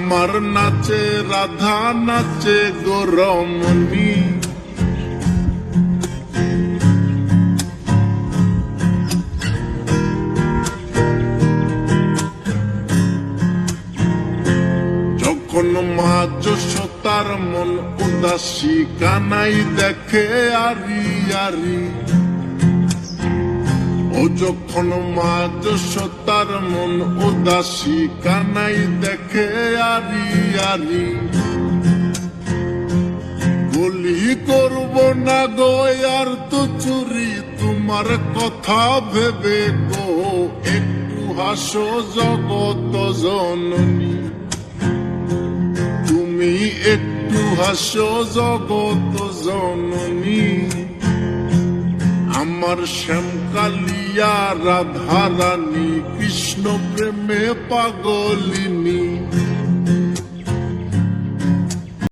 আমার নাচে রাধা নাচে গো রমণী, যখন মা যশোদার মন উদাসী কানাই দেখে আরি আরি, ও যখন মা যশোদার মন উদাসী কানাই দেখে আরি আরি, বলি করব না গো আর তো চুরি তোমার কথা ভেবে গো, একটু হাসো জগত জননী, তুমি একটু হাসো জগত জননী। আমার শ্যামকালিয়া রাধারানী কৃষ্ণ প্রেমে পাগলিনী।